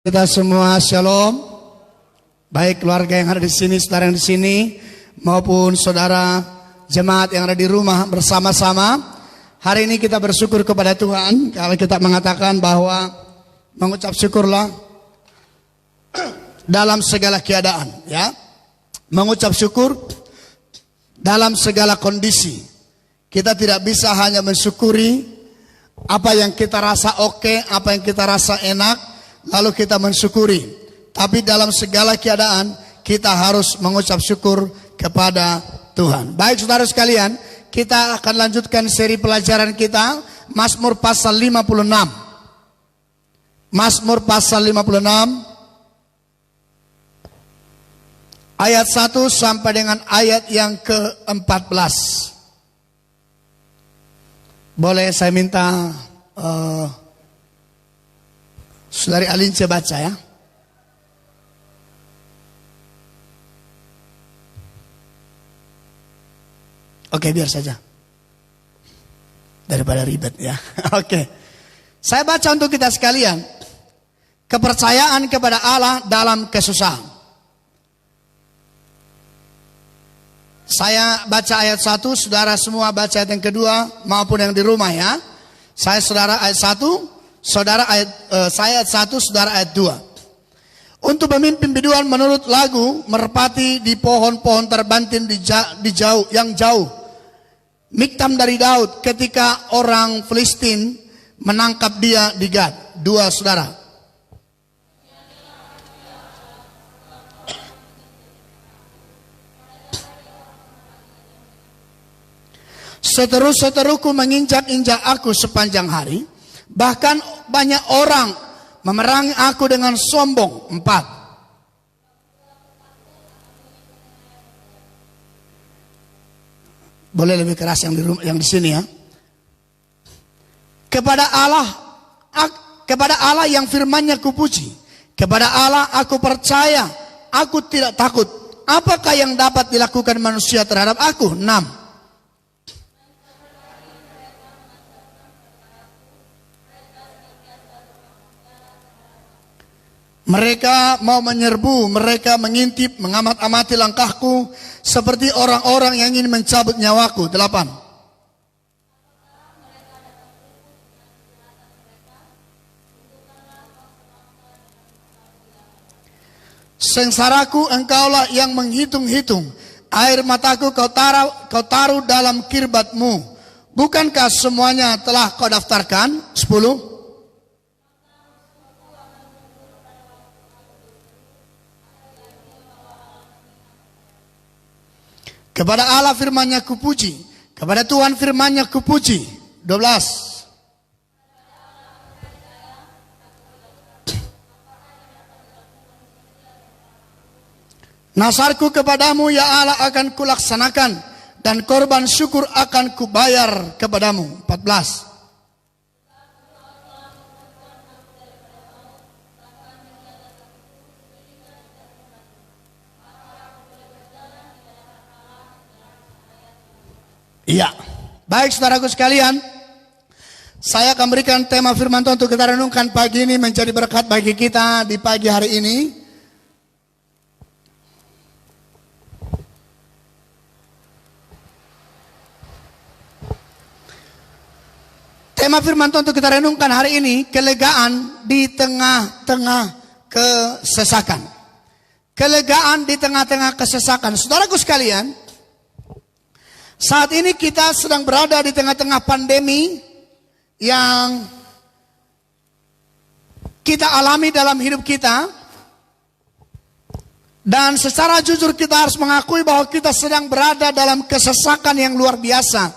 Kita semua shalom, baik keluarga yang ada di sini, saudara yang di sini, maupun saudara jemaat yang ada di rumah bersama-sama. Hari ini kita bersyukur kepada Tuhan kalau kita mengatakan bahwa mengucap syukurlah dalam segala keadaan, ya. Mengucap syukur dalam segala kondisi. Kita tidak bisa hanya mensyukuri apa yang kita rasa oke, apa yang kita rasa enak, lalu kita mensyukuri. Tapi dalam segala keadaan kita harus mengucap syukur kepada Tuhan. Baik saudara sekalian, kita akan lanjutkan seri pelajaran kita Mazmur pasal 56. Mazmur pasal 56 ayat 1 sampai dengan ayat yang ke-14. Boleh saya minta Saudari Alince baca ya. Oke, biar saja. Daripada ribet ya. Oke. Saya baca untuk kita sekalian. Kepercayaan kepada Allah dalam kesusahan. Saya baca ayat 1, saudara semua baca ayat yang kedua maupun yang di rumah ya. Saya saudara ayat 1. Saudara saya ayat 1, saudara ayat 2. Untuk pemimpin biduan menurut lagu merpati di pohon-pohon terbantin di jauh yang jauh. Miktam dari Daud ketika orang Filistin menangkap dia di Gad. 2 saudara. Seteru-seteruku menginjak-injak aku sepanjang hari. Bahkan banyak orang memerangi aku dengan sombong. 4. Boleh lebih keras yang di sini ya. Kepada Allah yang firman-Nya kupuji. Kepada Allah aku percaya, aku tidak takut. Apakah yang dapat dilakukan manusia terhadap aku? 6. Mereka mau menyerbu, mereka mengintip, mengamat-amati langkahku seperti orang-orang yang ingin mencabut nyawaku. 8. Sengsaraku engkaulah yang menghitung-hitung, air mataku kau taruh dalam kirbatmu. Bukankah semuanya telah kau daftarkan? 10. Kepada Allah firman-Nya kupuji, kepada Tuhan firman-Nya kupuji. 12. Nasarku kepadamu ya Allah akan kulaksanakan, dan korban syukur akan kubayar kepadamu. 14. Iya, baik saudaraku sekalian, saya akan berikan tema firman Tuhan untuk kita renungkan pagi ini menjadi berkat bagi kita di pagi hari ini. Tema firman Tuhan untuk kita renungkan hari ini, kelegaan di tengah-tengah kesesakan. Kelegaan di tengah-tengah kesesakan. Saudaraku sekalian, saat ini kita sedang berada di tengah-tengah pandemi yang kita alami dalam hidup kita. Dan secara jujur kita harus mengakui bahwa kita sedang berada dalam kesesakan yang luar biasa.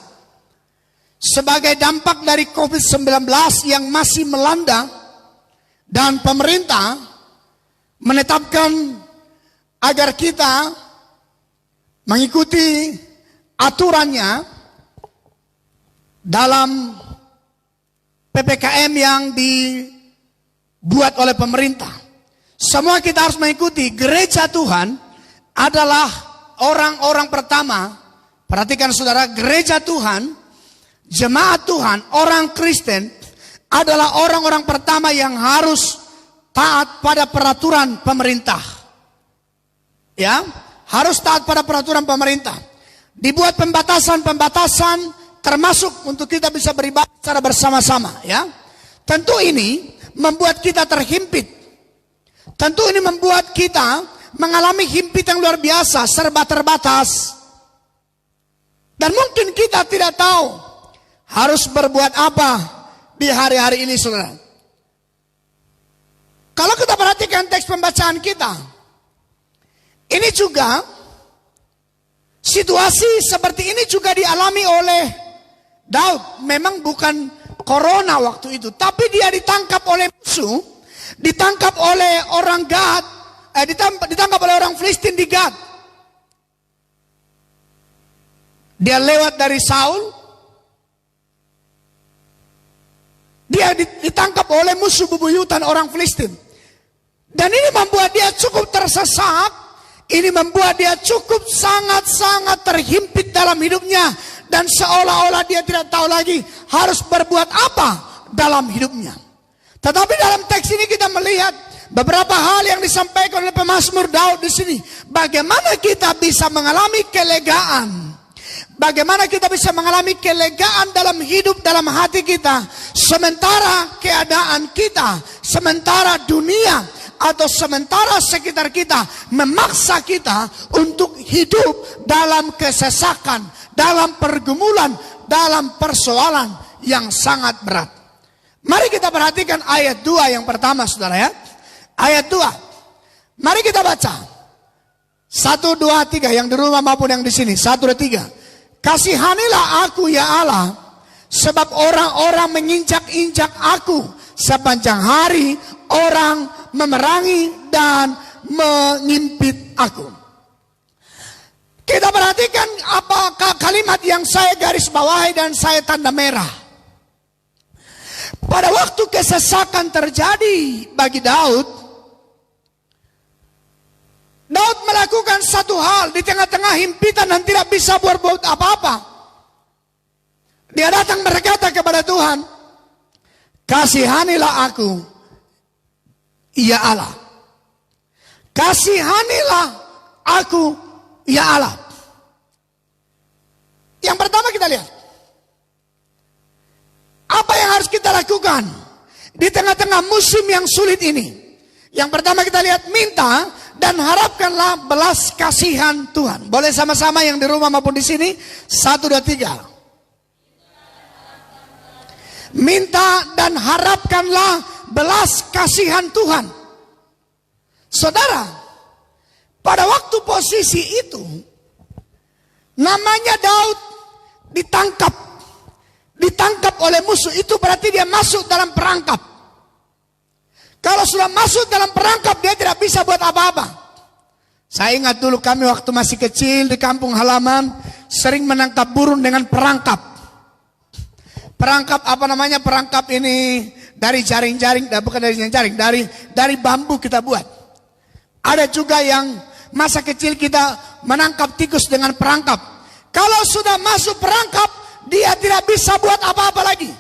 Sebagai dampak dari COVID-19 yang masih melanda. Dan pemerintah menetapkan agar kita mengikuti aturannya dalam PPKM yang dibuat oleh pemerintah. Semua kita harus mengikuti. Gereja Tuhan adalah orang-orang pertama. Perhatikan saudara, gereja Tuhan, jemaat Tuhan, orang Kristen adalah orang-orang pertama yang harus taat pada peraturan pemerintah. Ya, harus taat pada peraturan pemerintah. Dibuat pembatasan-pembatasan termasuk untuk kita bisa beribadah secara bersama-sama, ya. Tentu ini membuat kita terhimpit. Tentu ini membuat kita mengalami himpit yang luar biasa, serba terbatas. Dan mungkin kita tidak tahu harus berbuat apa di hari-hari ini, saudara. Kalau kita perhatikan teks pembacaan kita, ini juga situasi seperti ini juga dialami oleh Daud. Memang bukan corona waktu itu, tapi dia ditangkap oleh musuh, ditangkap oleh orang Gad, ditangkap oleh orang Filistin di Gad. Dia lewat dari Saul, dia ditangkap oleh musuh bebuyutan orang Filistin. Dan ini membuat dia cukup tersesat, ini membuat dia cukup sangat-sangat terhimpit dalam hidupnya. Dan seolah-olah dia tidak tahu lagi harus berbuat apa dalam hidupnya. Tetapi dalam teks ini kita melihat beberapa hal yang disampaikan oleh pemazmur Daud di sini. Bagaimana kita bisa mengalami kelegaan. Bagaimana kita bisa mengalami kelegaan dalam hidup, dalam hati kita. Sementara keadaan kita, sementara dunia atau sementara sekitar kita memaksa kita untuk hidup dalam kesesakan, dalam pergumulan, dalam persoalan yang sangat berat. Mari kita perhatikan ayat 2 yang pertama, saudara, ya. Ayat 2. Mari kita baca. 1, 2, 3 yang di rumah maupun yang di sini. 1, 2, 3. Kasihanilah aku ya Allah, sebab orang-orang menginjak-injak aku. Sepanjang hari orang memerangi dan mengimpit aku. Kita perhatikan apa kalimat yang saya garis bawahi dan saya tanda merah. Pada waktu kesesakan terjadi bagi Daud melakukan satu hal di tengah-tengah himpitan dan tidak bisa berbuat apa-apa. Dia datang berkata kepada Tuhan, kasihanilah aku, ya Allah. Kasihanilah aku, ya Allah. Yang pertama kita lihat, apa yang harus kita lakukan di tengah-tengah musim yang sulit ini. Yang pertama kita lihat, minta dan harapkanlah belas kasihan Tuhan. Boleh sama-sama yang di rumah maupun di sini. 1, 2, 3. Minta dan harapkanlah belas kasihan Tuhan. Saudara, pada waktu posisi itu, namanya Daud ditangkap oleh musuh. Itu berarti dia masuk dalam perangkap. Kalau sudah masuk dalam perangkap, dia tidak bisa buat apa-apa. Saya ingat dulu kami waktu masih kecil di kampung halaman, sering menangkap burung dengan perangkap. Perangkap apa namanya? Perangkap ini dari jaring-jaring, bukan dari jaring, dari bambu kita buat. Ada juga yang masa kecil kita menangkap tikus dengan perangkap. Kalau sudah masuk perangkap, dia tidak bisa buat apa-apa lagi.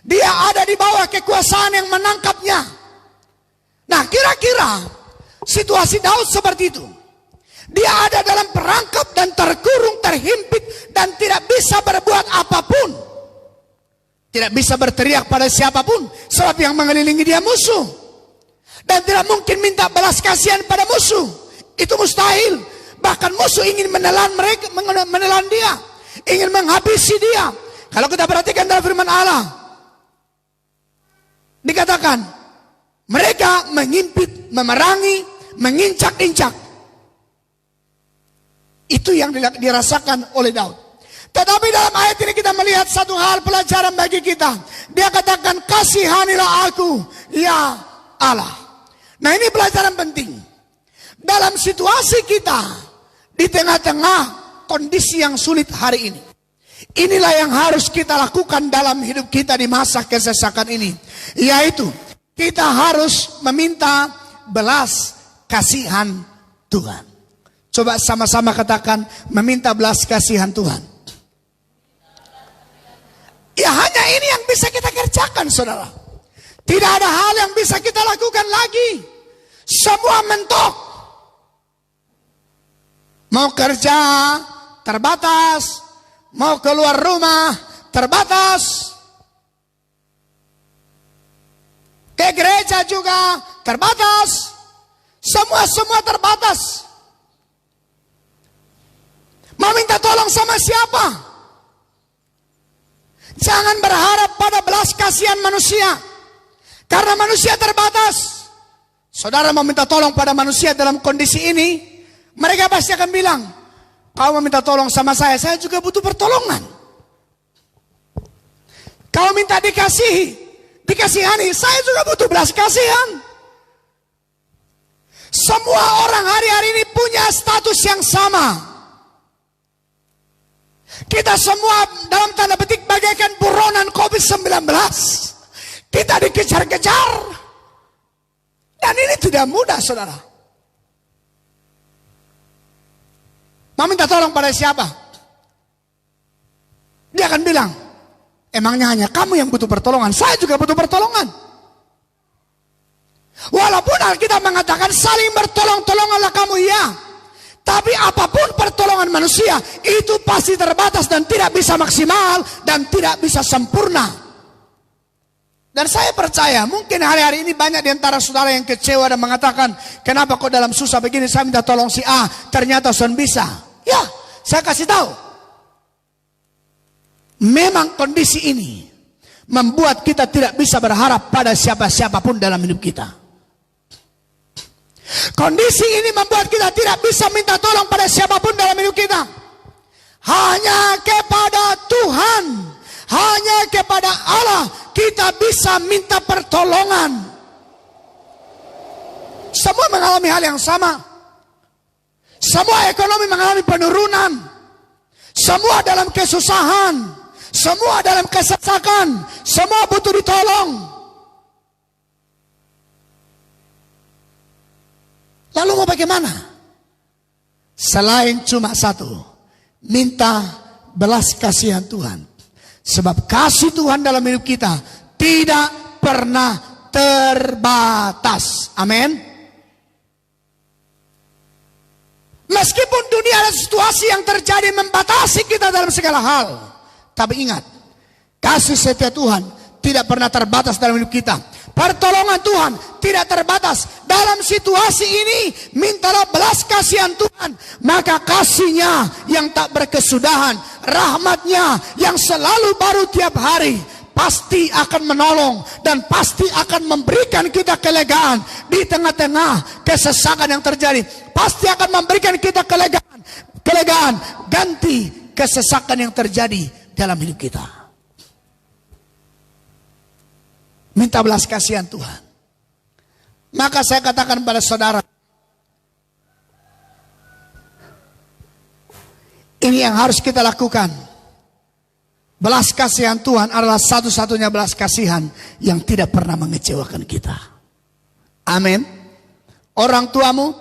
Dia ada di bawah kekuasaan yang menangkapnya. Nah, kira-kira situasi Daud seperti itu. Dia ada dalam perangkap dan terkurung, terhimpit dan tidak bisa berbuat apapun. Tidak bisa berteriak pada siapapun sebab yang mengelilingi dia musuh. Dan tidak mungkin minta belas kasihan pada musuh. Itu mustahil. Bahkan musuh ingin menelan dia, ingin menghabisi dia. Kalau kita perhatikan dalam firman Allah, dikatakan mereka mengimpit, memerangi, menginjak-injak. Itu yang dirasakan oleh Daud. Tetapi dalam ayat ini kita melihat satu hal pelajaran bagi kita. Dia katakan, kasihanilah aku, ya Allah. Nah, ini pelajaran penting. Dalam situasi kita, di tengah-tengah kondisi yang sulit hari ini. Inilah yang harus kita lakukan dalam hidup kita di masa kesesakan ini. Yaitu, kita harus meminta belas kasihan Tuhan. Coba sama-sama katakan, meminta belas kasihan Tuhan. Ya, hanya ini yang bisa kita kerjakan, saudara. Tidak ada hal yang bisa kita lakukan lagi. Semua mentok. Mau kerja terbatas, mau keluar rumah terbatas, ke gereja juga terbatas, semua terbatas. Mau minta tolong sama siapa? Jangan berharap pada belas kasihan manusia, karena manusia terbatas. Saudara mau minta tolong pada manusia dalam kondisi ini, mereka pasti akan bilang, kau meminta tolong sama saya juga butuh pertolongan. Kau minta dikasihani, saya juga butuh belas kasihan. Semua orang hari-hari ini punya status yang sama. Kita semua dalam tanda petik bagaikan buronan COVID-19. Kita dikejar-kejar. Dan ini tidak mudah, saudara. Mau minta tolong pada siapa? Dia akan bilang, emangnya hanya kamu yang butuh pertolongan? Saya juga butuh pertolongan. Walaupun Alkitab mengatakan saling bertolong-tolonganlah kamu, ya. Tapi apapun pertolongan manusia, itu pasti terbatas dan tidak bisa maksimal dan tidak bisa sempurna. Dan saya percaya mungkin hari-hari ini banyak di antara saudara yang kecewa dan mengatakan, kenapa kok dalam susah begini saya minta tolong si A, ternyata son bisa. Ya, saya kasih tahu. Memang kondisi ini membuat kita tidak bisa berharap pada siapa-siapapun dalam hidup kita. Kondisi ini membuat kita tidak bisa minta tolong pada siapapun dalam hidup kita. Hanya kepada Tuhan, hanya kepada Allah kita bisa minta pertolongan. Semua mengalami hal yang sama. Semua ekonomi mengalami penurunan. Semua dalam kesusahan. Semua dalam kesesakan. Semua butuh ditolong. Lalu mau bagaimana? Selain cuma satu, minta belas kasihan Tuhan. Sebab kasih Tuhan dalam hidup kita tidak pernah terbatas. Amin. Meskipun dunia ada situasi yang terjadi membatasi kita dalam segala hal, tapi ingat, kasih setia Tuhan tidak pernah terbatas dalam hidup kita. Pertolongan Tuhan tidak terbatas. Dalam situasi ini, mintalah belas kasihan Tuhan. Maka kasih-Nya yang tak berkesudahan, rahmat-Nya yang selalu baru tiap hari, pasti akan menolong dan pasti akan memberikan kita kelegaan di tengah-tengah kesesakan yang terjadi. Pasti akan memberikan kita kelegaan ganti kesesakan yang terjadi dalam hidup kita. Minta belas kasihan Tuhan. Maka saya katakan pada saudara, ini yang harus kita lakukan. Belas kasihan Tuhan adalah satu-satunya belas kasihan yang tidak pernah mengecewakan kita. Amin. Orang tuamu,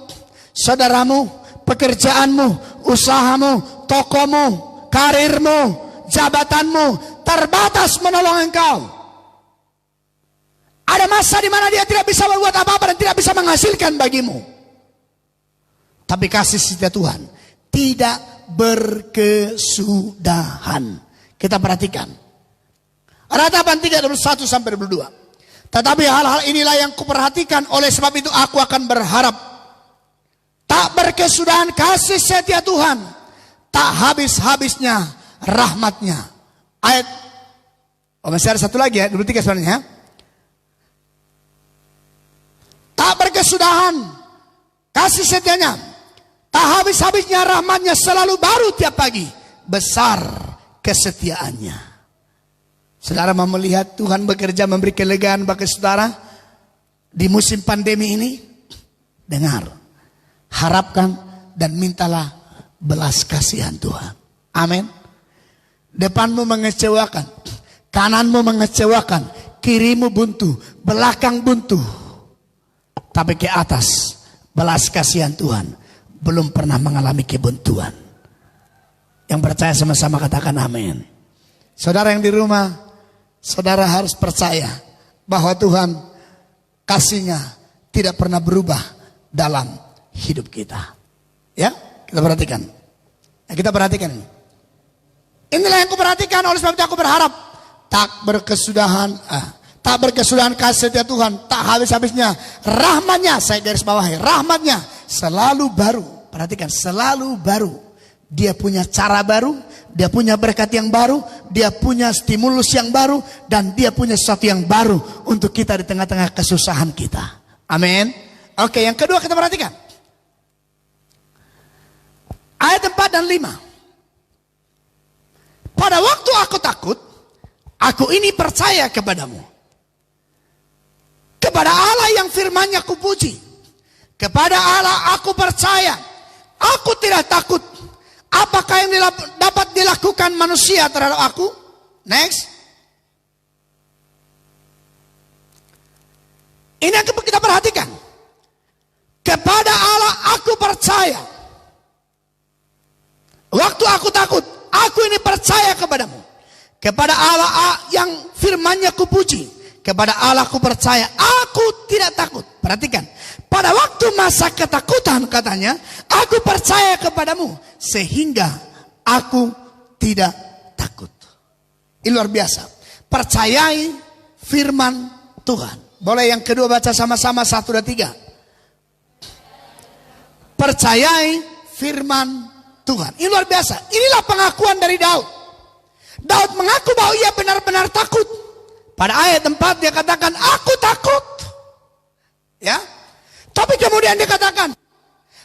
saudaramu, pekerjaanmu, usahamu, tokomu, karirmu, jabatanmu terbatas menolong engkau. Ada masa di mana dia tidak bisa berbuat apa-apa dan tidak bisa menghasilkan bagimu. Tapi kasih setia Tuhan tidak berkesudahan. Kita perhatikan. Ratapan 3:21 sampai 22. Tetapi hal-hal inilah yang kuperhatikan, oleh sebab itu aku akan berharap. Tak berkesudahan kasih setia Tuhan, tak habis-habisnya rahmatnya. Ayat, masih ada satu lagi ya, 23 sebenarnya. Tak berkesudahan kasih setianya, tak habis-habisnya rahmatnya, selalu baru tiap pagi, besar kesetiaannya. Saudara mau melihat Tuhan bekerja memberi kelegaan bagi saudara di musim pandemi ini? Dengar, harapkan dan mintalah belas kasihan Tuhan. Amin. Depanmu mengecewakan, kananmu mengecewakan, kirimu buntu, belakang buntu. Tapi ke atas, belas kasihan Tuhan belum pernah mengalami kebuntuan. Yang percaya sama-sama katakan amin. Saudara yang di rumah, saudara harus percaya bahwa Tuhan kasih-Nya tidak pernah berubah dalam hidup kita. Ya, kita perhatikan. Ya, kita perhatikan ini. Inilah yang kuperhatikan, oleh sebab itu aku berharap tak berkesudahan kasih setia Tuhan, tak habis-habisnya rahmat-Nya, saya garis bawahi, rahmat-Nya selalu baru. Perhatikan, selalu baru. Dia punya cara baru, dia punya berkat yang baru, dia punya stimulus yang baru, dan dia punya sesuatu yang baru untuk kita di tengah-tengah kesusahan kita. Amin. Oke, yang kedua kita perhatikan. Ayat 4 dan 5. Pada waktu aku takut, aku ini percaya kepadamu. Kepada Allah yang firman-Nya kupuji. Kepada Allah aku percaya. Aku tidak takut. Apakah yang dapat dilakukan manusia terhadap aku? Next. Ini yang kita perhatikan. Kepada Allah aku percaya. Waktu aku takut, aku ini percaya kepadamu. Kepada Allah yang firman-Nya kupuji. Kepada Allah aku percaya, aku tidak takut. Perhatikan, pada waktu masa ketakutan katanya, aku percaya kepadamu. Sehingga aku tidak takut. Ini luar biasa. Percayai firman Tuhan. Boleh yang kedua baca sama-sama 1, 2, 3. Percayai firman Tuhan. Ini luar biasa. Inilah pengakuan dari Daud. Daud mengaku bahwa ia benar-benar takut. Pada ayat 4 dia katakan, aku takut. Ya. Tapi kemudian dia katakan,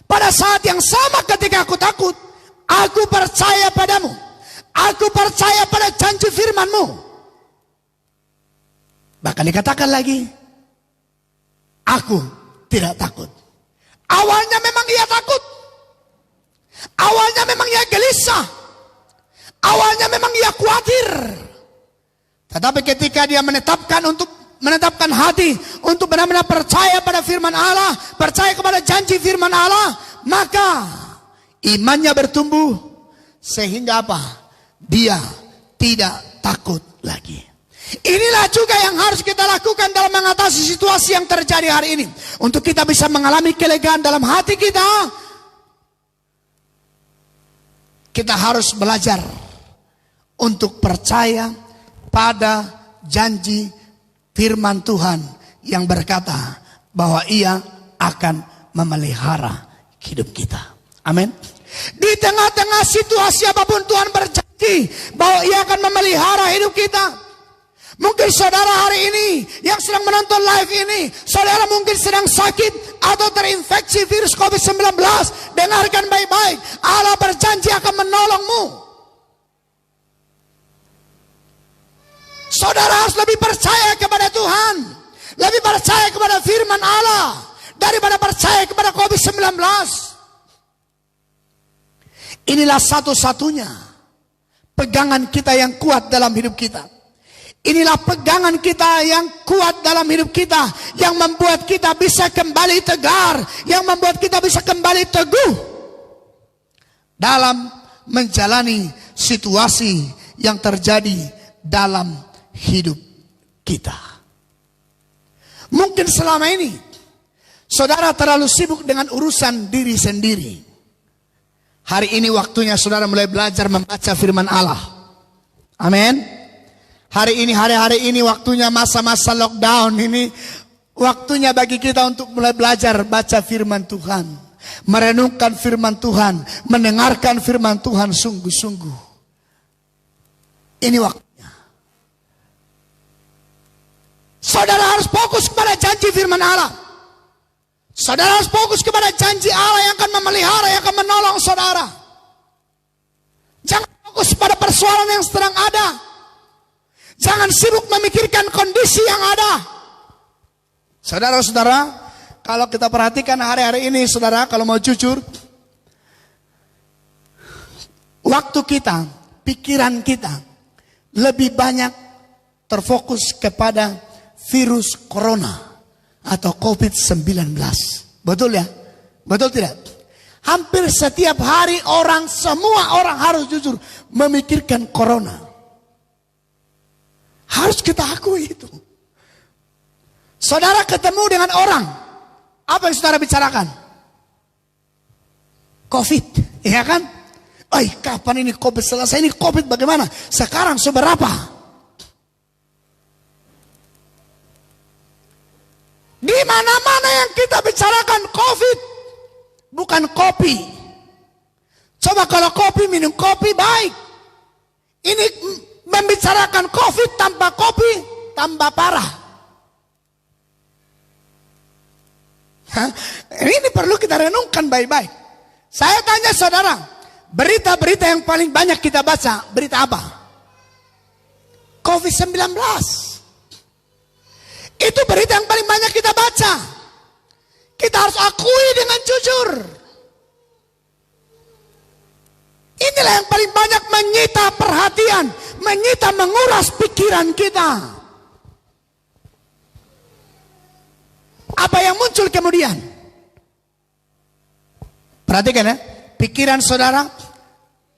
pada saat yang sama ketika aku takut, aku percaya padamu. Aku percaya pada janji firman-Mu. Bahkan dikatakan lagi, aku tidak takut. Awalnya memang ia takut. Awalnya memang ia gelisah. Awalnya memang ia khawatir. Tetapi ketika dia menetapkan hati untuk benar-benar percaya pada firman Allah, percaya kepada janji firman Allah, maka imannya bertumbuh sehingga apa? Dia tidak takut lagi. Inilah juga yang harus kita lakukan dalam mengatasi situasi yang terjadi hari ini. Untuk kita bisa mengalami kelegaan dalam hati kita, kita harus belajar untuk percaya pada janji firman Tuhan yang berkata bahwa Ia akan memelihara hidup kita. Amin. Di tengah-tengah situasi apapun Tuhan berjanji bahwa Ia akan memelihara hidup kita. Mungkin saudara hari ini yang sedang menonton live ini, saudara mungkin sedang sakit atau terinfeksi virus COVID-19. Dengarkan baik-baik, Allah berjanji akan menolongmu. Saudara harus lebih percaya kepada Tuhan, lebih percaya kepada firman Allah daripada percaya kepada COVID-19. Inilah satu-satunya pegangan kita yang kuat dalam hidup kita. Inilah pegangan kita yang kuat dalam hidup kita, yang membuat kita bisa kembali tegar, yang membuat kita bisa kembali teguh dalam menjalani situasi yang terjadi dalam hidup kita. Mungkin selama ini saudara terlalu sibuk dengan urusan diri sendiri. Hari ini waktunya saudara mulai belajar membaca firman Allah. Amin. Hari ini waktunya masa-masa lockdown ini, waktunya bagi kita untuk mulai belajar baca firman Tuhan, merenungkan firman Tuhan, mendengarkan firman Tuhan sungguh-sungguh. Ini waktunya. Saudara harus fokus kepada janji firman Allah. Saudara harus fokus kepada janji Allah yang akan memelihara, yang akan menolong saudara. Jangan fokus pada persoalan yang sedang ada. Jangan sibuk memikirkan kondisi yang ada. Saudara-saudara, kalau kita perhatikan hari-hari ini, saudara, kalau mau jujur, waktu kita, pikiran kita lebih banyak terfokus kepada virus corona atau COVID-19. Betul ya? Betul tidak? Hampir setiap hari semua orang harus jujur memikirkan corona. Harus kita akui itu. Saudara ketemu dengan orang, apa yang saudara bicarakan? COVID, ya kan? Kapan ini COVID selesai? Ini COVID bagaimana? Sekarang seberapa? Di mana-mana yang kita bicarakan COVID, bukan kopi. Coba kalau kopi, minum kopi baik. Ini membicarakan COVID tanpa kopi, tambah parah. Ini perlu kita renungkan baik-baik. Saya tanya saudara, berita-berita yang paling banyak kita baca, berita apa? COVID-19. Itu berita yang paling banyak kita baca. Kita harus akui dengan jujur. Inilah yang paling banyak menyita perhatian, menyita, menguras pikiran kita. Apa yang muncul kemudian? Perhatikan ya, pikiran saudara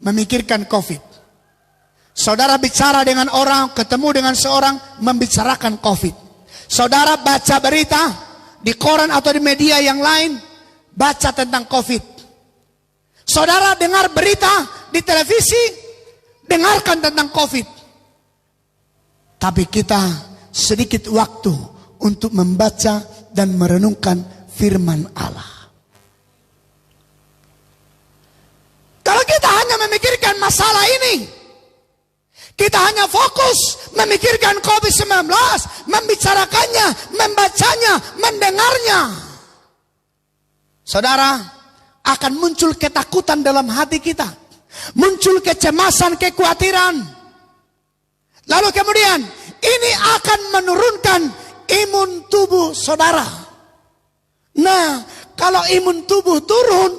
memikirkan COVID. Saudara bicara dengan orang, ketemu dengan seorang, membicarakan COVID. Saudara baca berita di koran atau di media yang lain, baca tentang COVID. Saudara dengar berita di televisi, dengarkan tentang COVID. Tapi kita sedikit waktu untuk membaca dan merenungkan firman Allah. Kalau kita hanya memikirkan masalah ini, kita hanya fokus memikirkan COVID-19, membicarakannya, membacanya, mendengarnya. Saudara, akan muncul ketakutan dalam hati kita. Muncul kecemasan, kekhawatiran. Lalu kemudian, ini akan menurunkan imun tubuh saudara. Nah, kalau imun tubuh turun,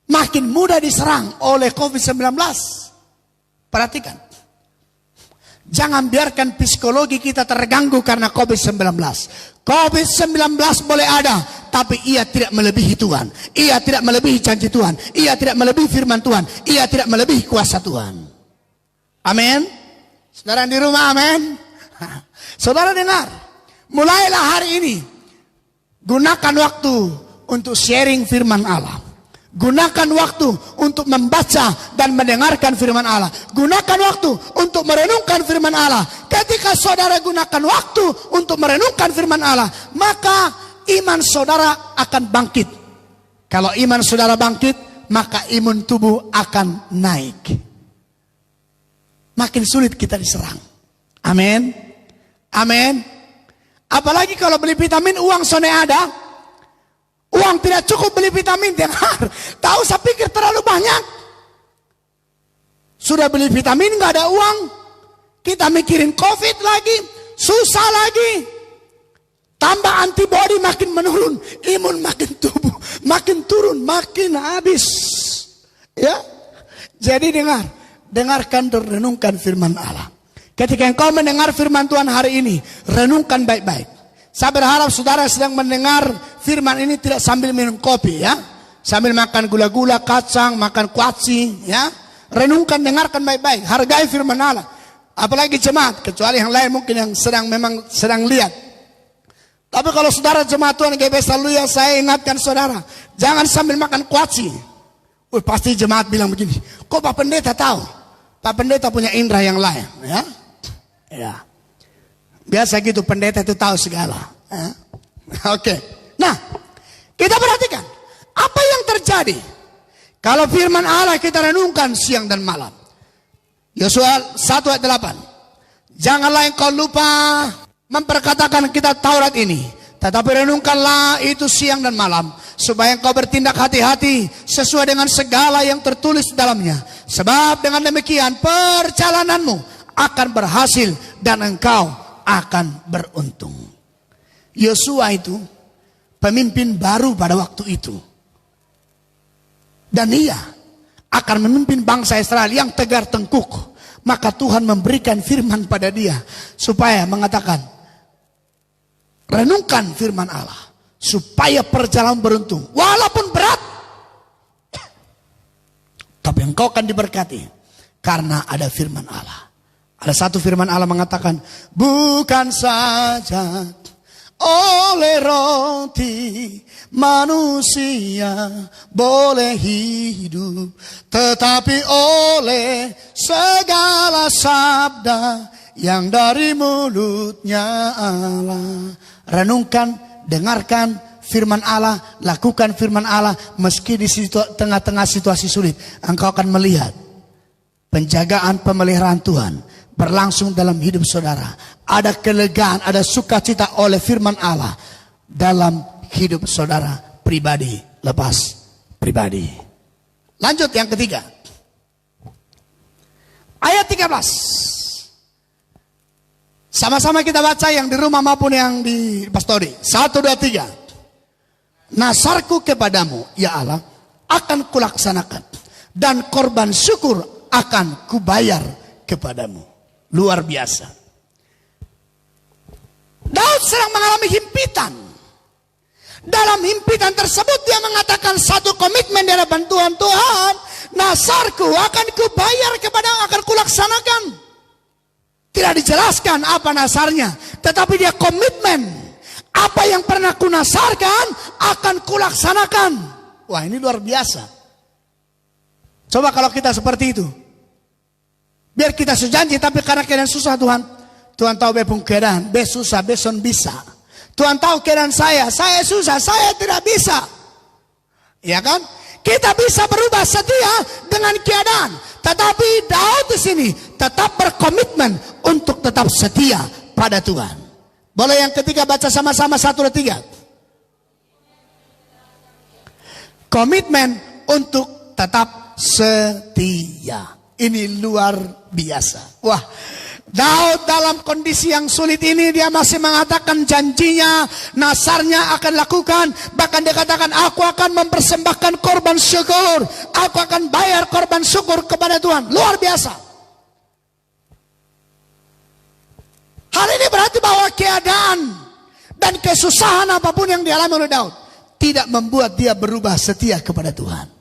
makin mudah diserang oleh COVID-19. Perhatikan. Jangan biarkan psikologi kita terganggu karena COVID-19. COVID-19 boleh ada, tapi ia tidak melebihi Tuhan. Ia tidak melebihi janji Tuhan. Ia tidak melebihi firman Tuhan. Ia tidak melebihi kuasa Tuhan. Amin. Saudara di rumah, amin. Saudara dengar, mulailah hari ini gunakan waktu untuk sharing firman Allah. Gunakan waktu untuk membaca dan mendengarkan firman Allah. Gunakan waktu untuk merenungkan firman Allah. Ketika saudara gunakan waktu untuk merenungkan firman Allah, maka iman saudara akan bangkit. Kalau iman saudara bangkit, maka imun tubuh akan naik. Makin sulit kita diserang. Amin. Amin. Apalagi kalau beli vitamin, uang sone ada. Uang tidak cukup beli vitamin, dengar. Tahu saya pikir terlalu banyak. Sudah beli vitamin gak ada uang. Kita mikirin COVID lagi. Susah lagi. Tambah antibody makin menurun. Imun makin tubuh. Makin turun. Makin habis. Ya. Jadi dengar. Dengarkan dan renungkan firman Allah. Ketika engkau mendengar firman Tuhan hari ini, renungkan baik-baik. Saya berharap saudara sedang mendengar firman ini tidak sambil minum kopi ya. Sambil makan gula-gula, kacang, makan kuaci ya. Renungkan, dengarkan baik-baik. Hargai firman Allah. Apalagi jemaat, kecuali yang lain mungkin yang memang sedang lihat. Tapi kalau saudara jemaat Tuhan GBS Haleluya, saya ingatkan saudara, jangan sambil makan kuaci. Pasti jemaat bilang begini, kok Pak Pendeta tahu? Pak Pendeta punya indera yang lain ya. Ya. Biasa gitu, pendeta itu tahu segala. Oke. Nah, kita perhatikan. Apa yang terjadi kalau firman Allah kita renungkan siang dan malam. Yosua 1 ayat 8. Janganlah engkau lupa memperkatakan kitab Taurat ini. Tetapi renungkanlah itu siang dan malam. Supaya engkau bertindak hati-hati sesuai dengan segala yang tertulis dalamnya. Sebab dengan demikian perjalananmu akan berhasil dan engkau akan beruntung. Yosua itu pemimpin baru pada waktu itu. Dan ia akan memimpin bangsa Israel yang tegar tengkuk. Maka Tuhan memberikan firman pada dia. Supaya mengatakan, renungkan firman Allah. Supaya perjalanan beruntung. Walaupun berat. Tapi engkau akan diberkati. Karena ada firman Allah. Ada satu firman Allah mengatakan, bukan saja oleh roti manusia boleh hidup, tetapi oleh segala sabda yang dari mulutnya Allah. Renungkan, dengarkan firman Allah, lakukan firman Allah. Meski di tengah-tengah situasi sulit, engkau akan melihat penjagaan pemeliharaan Tuhan berlangsung dalam hidup saudara. Ada kelegaan, ada sukacita oleh firman Allah dalam hidup saudara pribadi lepas pribadi. Lanjut yang ketiga. Ayat 13. Sama-sama kita baca yang di rumah maupun yang di pastori. 1, 2, 3. Nasarku kepadamu, ya Allah, akan kulaksanakan, dan korban syukur akan kubayar kepadamu. Luar biasa. Daud sedang mengalami himpitan. Dalam himpitan tersebut dia mengatakan satu komitmen dari bantuan Tuhan. Nasarku akan kubayar kepada yang akan kulaksanakan. Tidak dijelaskan apa nasarnya, tetapi dia komitmen. Apa yang pernah kunasarkan akan kulaksanakan. Wah, ini luar biasa. Coba kalau kita seperti itu. Biar kita sejanji, tapi karena keadaan susah Tuhan tahu bepung keadaan, susah, beson bisa. Tuhan tahu keadaan saya susah, saya tidak bisa. Ya kan? Kita bisa berubah setia dengan keadaan. Tetapi Daud di sini tetap berkomitmen untuk tetap setia pada Tuhan. Boleh yang ketiga baca sama-sama 1, 2, 3. Komitmen untuk tetap setia. Ini luar biasa. Wah, Daud dalam kondisi yang sulit ini dia masih mengatakan janjinya, nasarnya akan lakukan. Bahkan dia katakan, aku akan mempersembahkan korban syukur. Aku akan bayar korban syukur kepada Tuhan. Luar biasa. Hal ini berarti bahwa keadaan dan kesusahan apapun yang dialami oleh Daud tidak membuat dia berubah setia kepada Tuhan.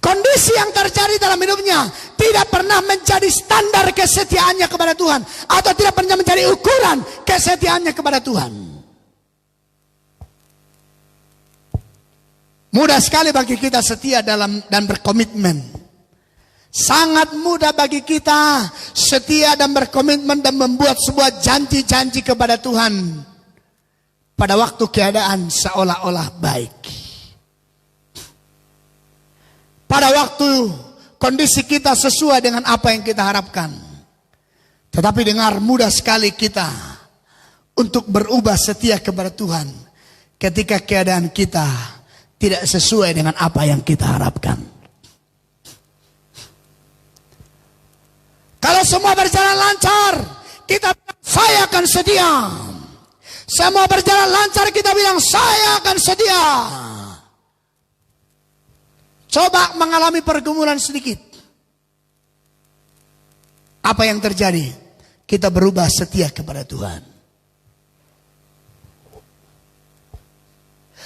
Kondisi yang terjadi dalam hidupnya tidak pernah menjadi standar kesetiaannya kepada Tuhan, atau tidak pernah menjadi ukuran kesetiaannya kepada Tuhan. Mudah sekali bagi kita setia dan berkomitmen. Sangat mudah bagi kita setia dan berkomitmen dan membuat sebuah janji-janji kepada Tuhan pada waktu keadaan seolah-olah baik. Pada waktu kondisi kita sesuai dengan apa yang kita harapkan. Tetapi dengar, mudah sekali kita untuk berubah setia kepada Tuhan ketika keadaan kita tidak sesuai dengan apa yang kita harapkan. Kalau semua berjalan lancar, kita bilang saya akan setia. Semua berjalan lancar, kita bilang saya akan setia. Coba mengalami pergumulan sedikit. Apa yang terjadi? Kita berubah setia kepada Tuhan.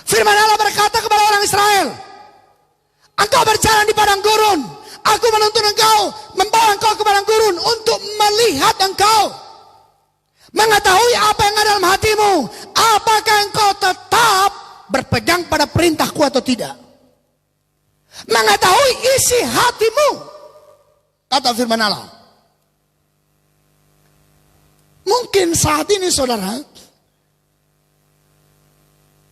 Firman Allah berkata kepada orang Israel, engkau berjalan di padang gurun, aku menuntun engkau, membawa engkau ke padang gurun untuk melihat engkau, mengetahui apa yang ada dalam hatimu, apakah engkau tetap berpegang pada perintahku atau tidak. Mengetahui isi hatimu, kata firman Allah. Mungkin saat ini saudara,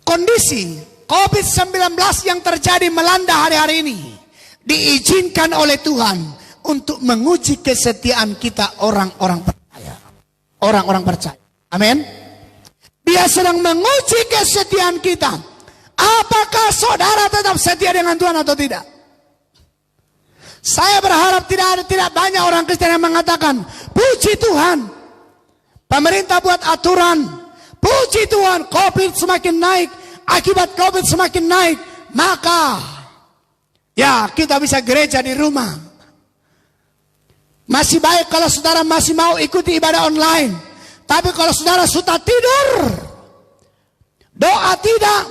kondisi COVID-19 yang terjadi melanda hari-hari ini diizinkan oleh Tuhan untuk menguji kesetiaan kita orang-orang percaya. Orang-orang percaya. Amin. Dia sedang menguji kesetiaan kita. Apakah saudara tetap setia dengan Tuhan atau tidak? Saya berharap tidak banyak orang Kristen yang mengatakan, puji Tuhan, pemerintah buat aturan, puji Tuhan, COVID semakin naik, akibat COVID semakin naik, maka ya kita bisa gereja di rumah. Masih baik kalau saudara masih mau ikuti ibadah online. Tapi kalau saudara sudah tidur, doa tidak,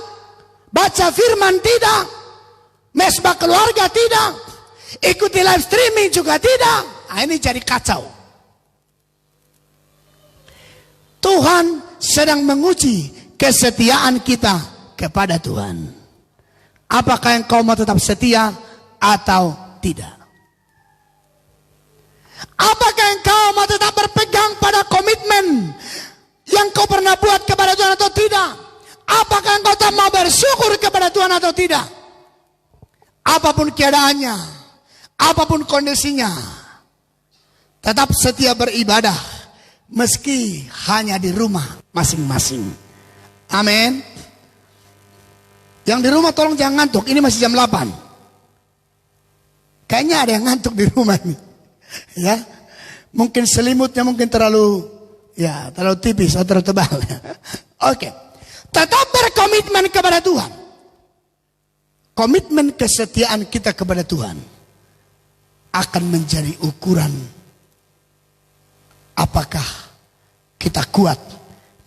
baca firman tidak, mesbah keluarga tidak, ikuti live streaming juga tidak. Nah, ini jadi kacau. Tuhan sedang menguji kesetiaan kita kepada Tuhan. Apakah engkau mau tetap setia atau tidak? Apakah engkau mau tetap berpegang pada komitmen yang kau pernah buat kepada Tuhan atau tidak? Apakah engkau tak mau bersyukur kepada Tuhan atau tidak? Apapun keadaannya, apapun kondisinya, tetap setia beribadah meski hanya di rumah masing-masing. Amin. Yang di rumah tolong jangan ngantuk. Ini masih jam 8. Kayaknya ada yang ngantuk di rumah nih. Ya. Mungkin selimutnya mungkin terlalu tipis atau terlalu tebal. Oke. Tetap berkomitmen kepada Tuhan. Komitmen kesetiaan kita kepada Tuhan akan menjadi ukuran apakah kita kuat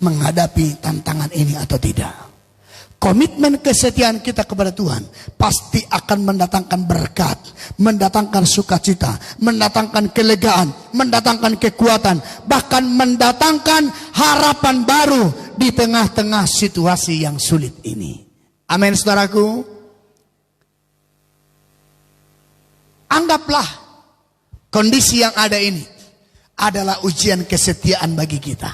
menghadapi tantangan ini atau tidak. Komitmen kesetiaan kita kepada Tuhan pasti akan mendatangkan berkat, mendatangkan sukacita, mendatangkan kelegaan, mendatangkan kekuatan, bahkan mendatangkan harapan baru di tengah-tengah situasi yang sulit ini. Amin, saudaraku. Anggaplah kondisi yang ada ini adalah ujian kesetiaan bagi kita.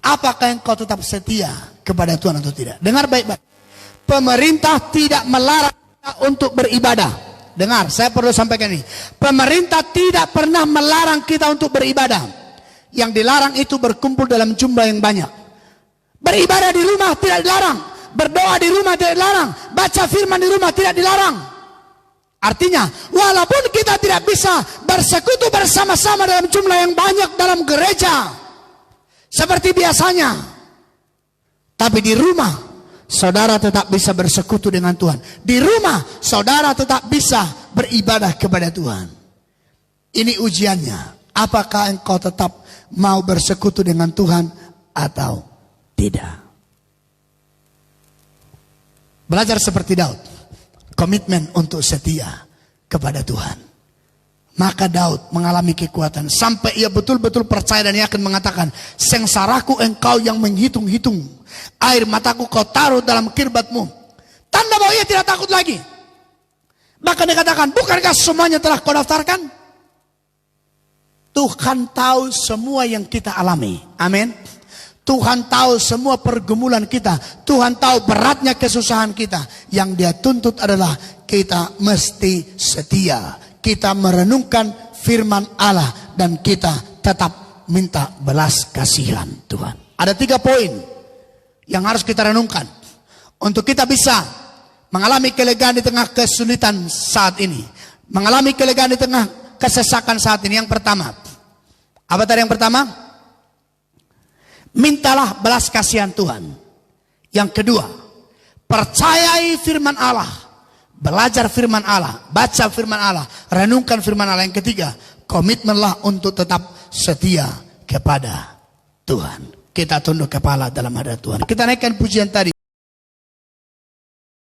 Apakah engkau tetap setia kepada Tuhan atau tidak? Dengar baik-baik. Pemerintah tidak melarang kita untuk beribadah. Dengar, saya perlu sampaikan ini. Pemerintah tidak pernah melarang kita untuk beribadah. Yang dilarang itu berkumpul dalam jumlah yang banyak. Beribadah di rumah tidak dilarang. Berdoa di rumah tidak dilarang. Baca firman di rumah tidak dilarang. Artinya, walaupun kita tidak bisa bersekutu bersama-sama dalam jumlah yang banyak dalam gereja seperti biasanya, tapi di rumah saudara tetap bisa bersekutu dengan Tuhan. Di rumah saudara tetap bisa beribadah kepada Tuhan. Ini ujiannya. Apakah engkau tetap mau bersekutu dengan Tuhan atau tidak? Belajar seperti Daud. Komitmen untuk setia kepada Tuhan. Maka Daud mengalami kekuatan sampai ia betul-betul percaya dan ia akan mengatakan, sengsaraku engkau yang menghitung-hitung, air mataku kau taruh dalam kirbatmu. Tanda bahwa ia tidak takut lagi. Bahkan dia katakan, bukankah semuanya telah kau daftarkan? Tuhan tahu semua yang kita alami. Amin. Tuhan tahu semua pergumulan kita. Tuhan tahu beratnya kesusahan kita. Yang dia tuntut adalah kita mesti setia. Kita merenungkan firman Allah. Dan kita tetap minta belas kasihan Tuhan. Ada 3 poin yang harus kita renungkan. Untuk kita bisa mengalami kelegaan di tengah kesulitan saat ini. Mengalami kelegaan di tengah kesesakan saat ini. Yang pertama. Apa tadi yang pertama? Mintalah belas kasihan Tuhan. Yang kedua, percayai firman Allah. Belajar firman Allah. Baca firman Allah. Renungkan firman Allah. Yang ketiga, komitmenlah untuk tetap setia kepada Tuhan. Kita tunduk kepala dalam hadirat Tuhan. Kita naikkan pujian tadi.